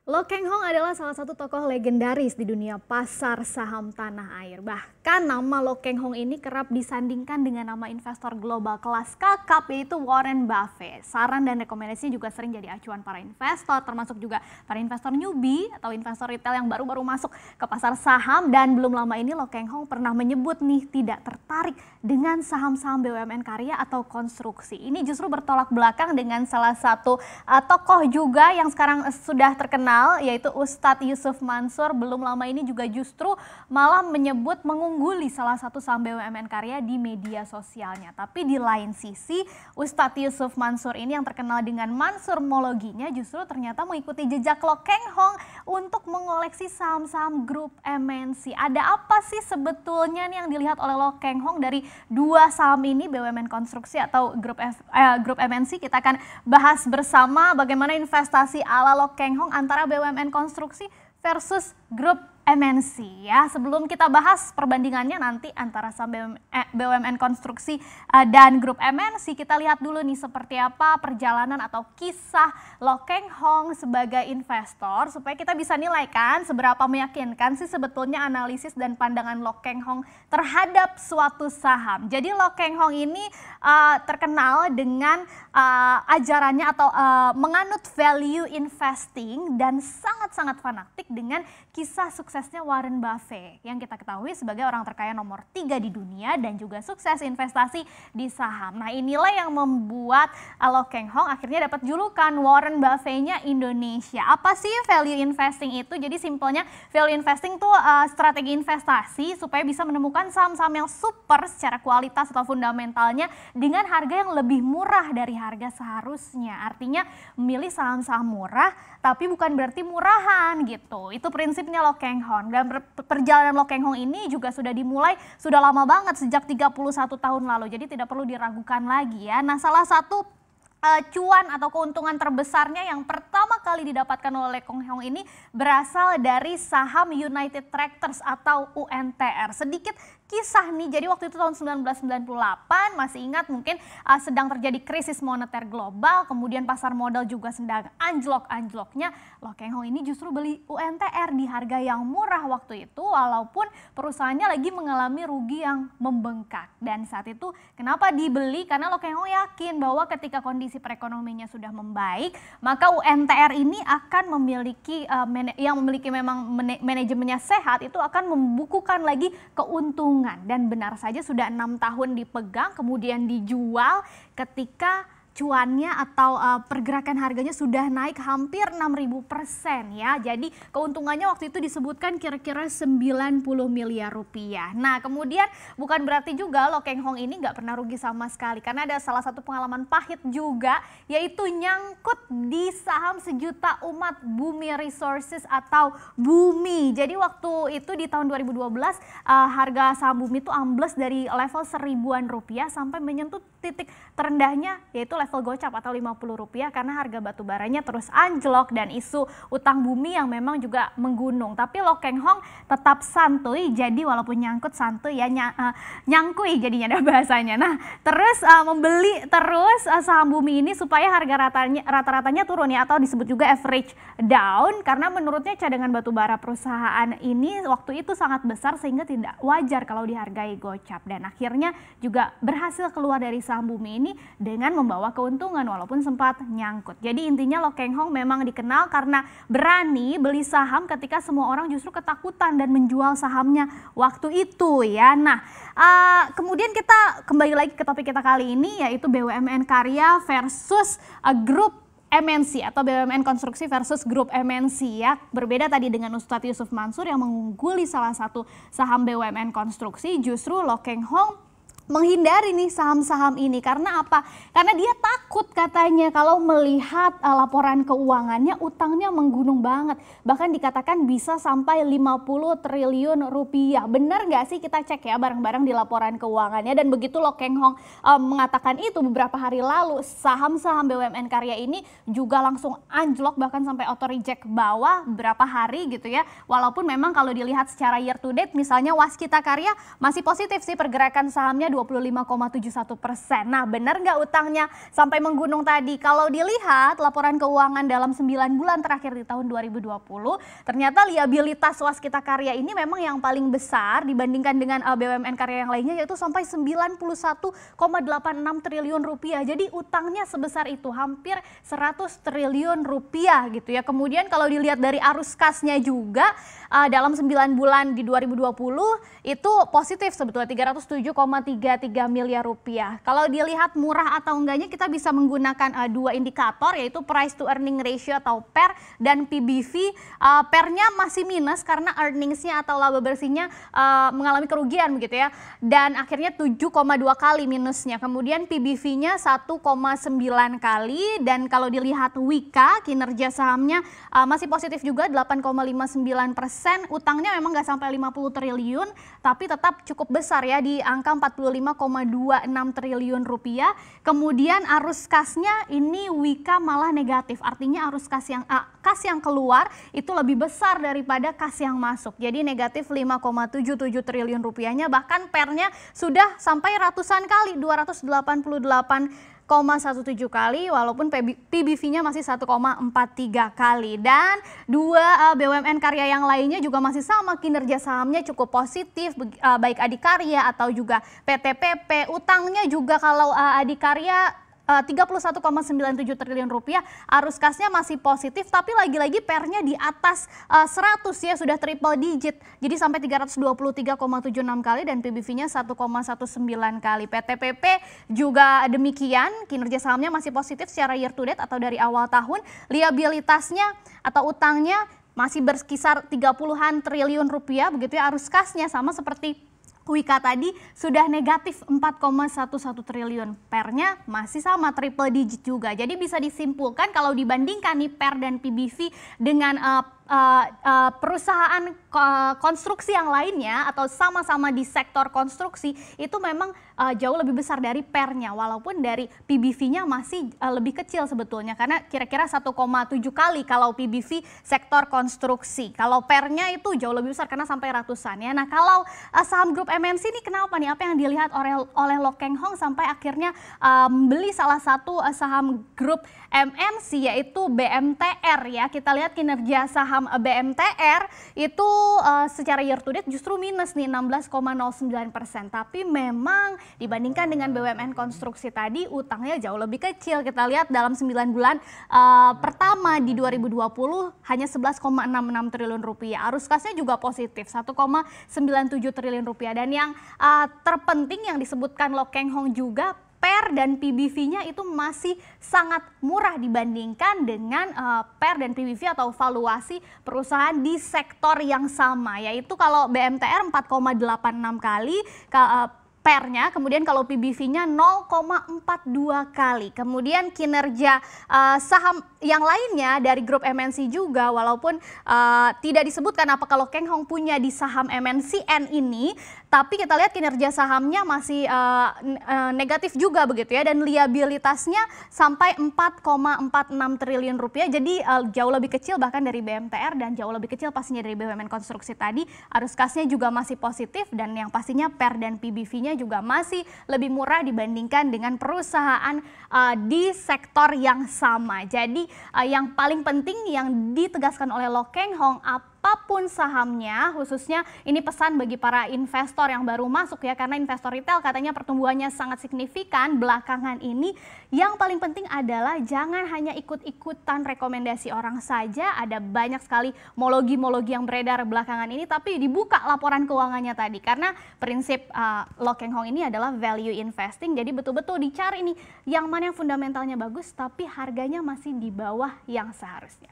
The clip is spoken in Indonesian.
Lo Keng Hong adalah salah satu tokoh legendaris di dunia pasar saham tanah air. Bahkan nama Lo Keng Hong ini kerap disandingkan dengan nama investor global kelas kakap yaitu Warren Buffett. Saran dan rekomendasinya juga sering jadi acuan para investor, termasuk juga para investor newbie atau investor retail yang baru-baru masuk ke pasar saham. Dan belum lama ini Lo Keng Hong pernah menyebut nih tidak tertarik dengan saham-saham BUMN karya atau konstruksi. Ini justru bertolak belakang dengan salah satu tokoh juga yang sekarang sudah terkenal, yaitu Ustadz Yusuf Mansur. Belum lama ini juga justru malah menyebut mengungguli salah satu saham BUMN karya di media sosialnya. Tapi di lain sisi Ustadz Yusuf Mansur ini yang terkenal dengan Mansurmologinya justru ternyata mengikuti jejak Lo Keng Hong untuk mengoleksi saham-saham grup MNC. Ada apa sih sebetulnya nih yang dilihat oleh Lo Keng Hong dari dua saham ini, BUMN konstruksi atau grup MNC? Kita akan bahas bersama bagaimana investasi ala Lo Keng Hong antara BUMN konstruksi versus grup MNC ya. Sebelum kita bahas perbandingannya nanti antara saham BUMN konstruksi dan grup MNC, kita lihat dulu nih seperti apa perjalanan atau kisah Lo Keng Hong sebagai investor supaya kita bisa nilai kan seberapa meyakinkan sih sebetulnya analisis dan pandangan Lo Keng Hong terhadap suatu saham. Jadi Lo Keng Hong ini terkenal dengan ajarannya atau menganut value investing dan sangat-sangat fanatik dengan kisah suksesnya Warren Buffett yang kita ketahui sebagai orang terkaya nomor 3 di dunia dan juga sukses investasi di saham. Nah, inilah yang membuat Lo Keng Hong akhirnya dapat julukan Warren Buffett-nya Indonesia. Apa sih value investing itu? Jadi simpelnya value investing tuh strategi investasi supaya bisa menemukan saham-saham yang super secara kualitas atau fundamentalnya dengan harga yang lebih murah dari harga seharusnya. Artinya memilih saham-saham murah tapi bukan berarti murahan gitu. Itu prinsipnya Lo Keng Hong. Dan perjalanan Lo Keng Hong ini juga sudah dimulai sudah lama banget sejak 31 tahun lalu. Jadi tidak perlu diragukan lagi ya. Nah, salah satu cuan atau keuntungan terbesarnya yang pertama kali didapatkan oleh Lo Keng Hong ini berasal dari saham United Tractors atau UNTR. Sedikit kisah nih, jadi waktu itu tahun 1998 masih ingat mungkin sedang terjadi krisis moneter global, kemudian pasar modal juga sedang anjlok-anjloknya. Lo Keng Hong ini justru beli UNTR di harga yang murah waktu itu walaupun perusahaannya lagi mengalami rugi yang membengkak. Dan saat itu kenapa dibeli? Karena Lo Keng Hong yakin bahwa ketika kondisi perekonomiannya sudah membaik, maka UNTR ini akan memiliki yang memiliki memang manajemennya sehat itu akan membukukan lagi keuntungan. Dan benar saja sudah 6 tahun dipegang kemudian dijual ketika cuannya atau pergerakan harganya sudah naik hampir 6.000% ya. Jadi keuntungannya waktu itu disebutkan kira-kira 90 miliar rupiah. Nah, kemudian bukan berarti juga Lo Keng Hong ini nggak pernah rugi sama sekali karena ada salah satu pengalaman pahit juga yaitu nyangkut di saham sejuta umat Bumi Resources atau Bumi. Jadi waktu itu di tahun 2012 harga saham Bumi itu ambles dari level 1.000-an rupiah sampai menyentuh titik terendahnya yaitu level gocap atau Rp50 karena harga batu baranya terus anjlok dan isu utang Bumi yang memang juga menggunung. Tapi Lo Keng Hong tetap santuy, jadi walaupun nyangkut santuy ya nyangkui jadinya ada bahasanya. Nah, terus membeli terus saham Bumi ini supaya harga rata-ratanya turun ya atau disebut juga average down karena menurutnya cadangan batu bara perusahaan ini waktu itu sangat besar sehingga tidak wajar kalau dihargai gocap dan akhirnya juga berhasil keluar dari saham Bumi ini dengan membawa keuntungan walaupun sempat nyangkut. Jadi intinya Lo Keng Hong memang dikenal karena berani beli saham ketika semua orang justru ketakutan dan menjual sahamnya waktu itu ya. Nah, kemudian kita kembali lagi ke topik kita kali ini yaitu BUMN karya versus grup MNC atau BUMN konstruksi versus grup MNC ya. Berbeda tadi dengan Ustadz Yusuf Mansur yang mengungguli salah satu saham BUMN konstruksi, justru Lo Keng Hong menghindari nih saham-saham ini. Karena apa? Karena dia takut katanya kalau melihat laporan keuangannya utangnya menggunung banget. Bahkan dikatakan bisa sampai 50 triliun rupiah. Benar nggak sih? Kita cek ya bareng-bareng di laporan keuangannya. Dan begitu Lo Keng Hong mengatakan itu beberapa hari lalu, saham-saham BUMN karya ini juga langsung anjlok bahkan sampai auto reject bawah beberapa hari gitu ya. Walaupun memang kalau dilihat secara year to date misalnya Waskita Karya masih positif sih pergerakan sahamnya 25,71%. Nah, benar nggak utangnya sampai menggunung tadi? Kalau dilihat laporan keuangan dalam 9 bulan terakhir di tahun 2020, ternyata liabilitas Waskita Karya ini memang yang paling besar dibandingkan dengan BUMN karya yang lainnya, yaitu sampai 91,86 triliun rupiah. Jadi utangnya sebesar itu, hampir 100 triliun rupiah gitu ya. Kemudian kalau dilihat dari arus kasnya juga dalam 9 bulan di 2020 itu positif sebetulnya 307,33 miliar rupiah. Kalau dilihat murah atau enggaknya kita bisa menggunakan dua indikator, yaitu price to earning ratio atau PER dan PBV. PER-nya masih minus karena earnings-nya atau laba bersihnya mengalami kerugian begitu ya. Dan akhirnya 7,2 kali minusnya. Kemudian PBV-nya 1,9 kali, dan kalau dilihat Wika kinerja sahamnya masih positif juga 8,59%. Utangnya memang nggak sampai 50 triliun, tapi tetap cukup besar ya di angka 45,26 triliun rupiah. Kemudian arus kasnya ini Wika malah negatif, artinya arus kas yang keluar itu lebih besar daripada kas yang masuk. Jadi negatif 5,77 triliun rupiahnya, bahkan PER-nya sudah sampai ratusan kali, 288,17 kali, walaupun PBV-nya masih 1,43 kali. Dan dua BUMN karya yang lainnya juga masih sama, kinerja sahamnya cukup positif, baik Adikarya atau juga PT PP. Utangnya juga kalau Adikarya 31,97 triliun rupiah, arus kasnya masih positif, tapi lagi-lagi PER-nya di atas 100 ya, sudah triple digit, jadi sampai 323,76 kali, dan PBV-nya 1,19 kali. PT PP juga demikian, kinerja sahamnya masih positif secara year to date atau dari awal tahun. Liabilitasnya atau utangnya masih berkisar 30-an triliun rupiah begitu ya. Arus kasnya sama seperti Wika tadi sudah negatif 4,11 triliun, PER-nya masih sama triple digit juga. Jadi bisa disimpulkan kalau dibandingkan nih PER dan PBV dengan perusahaan konstruksi yang lainnya atau sama-sama di sektor konstruksi, itu memang jauh lebih besar dari PER-nya, walaupun dari PBV-nya masih lebih kecil sebetulnya, karena kira-kira 1,7 kali kalau PBV sektor konstruksi. Kalau PER-nya itu jauh lebih besar karena sampai ratusan ya. Nah, kalau saham grup MNC ini kenapa nih? Apa yang dilihat oleh Lo Keng Hong sampai akhirnya membeli salah satu saham grup MNC, yaitu BMTR ya. Kita lihat kinerja saham BMTR itu secara year to date justru minus nih 16,09%. Tapi memang dibandingkan dengan BUMN konstruksi tadi, utangnya jauh lebih kecil. Kita lihat dalam 9 bulan pertama di 2020 hanya 11,66 triliun rupiah. Arus kasnya juga positif 1,97 triliun rupiah. Dan yang terpenting yang disebutkan Lo Keng Hong juga, PER dan PBV-nya itu masih sangat murah dibandingkan dengan PER dan PBV atau valuasi perusahaan di sektor yang sama, yaitu kalau BMTR 4,86 kali PER-nya, kemudian kalau PBV-nya 0,42 kali. Kemudian kinerja saham yang lainnya dari grup MNC juga, walaupun tidak disebutkan apa kalau Keng Hong punya di saham MNCN ini, tapi kita lihat kinerja sahamnya masih negatif juga begitu ya, dan liabilitasnya sampai 4,46 triliun rupiah, jadi jauh lebih kecil bahkan dari BMTR dan jauh lebih kecil pastinya dari BUMN konstruksi tadi. Arus kasnya juga masih positif, dan yang pastinya PER dan PBV-nya juga masih lebih murah dibandingkan dengan perusahaan di sektor yang sama. Jadi yang paling penting yang ditegaskan oleh Lo Keng Hong, apapun sahamnya, khususnya ini pesan bagi para investor yang baru masuk ya, karena investor retail katanya pertumbuhannya sangat signifikan belakangan ini. Yang paling penting adalah jangan hanya ikut-ikutan rekomendasi orang saja. Ada banyak sekali mologi-mologi yang beredar belakangan ini, tapi dibuka laporan keuangannya tadi, karena prinsip Lo Keng Hong ini adalah value investing. Jadi betul-betul dicari nih yang mana yang fundamentalnya bagus tapi harganya masih di bawah yang seharusnya.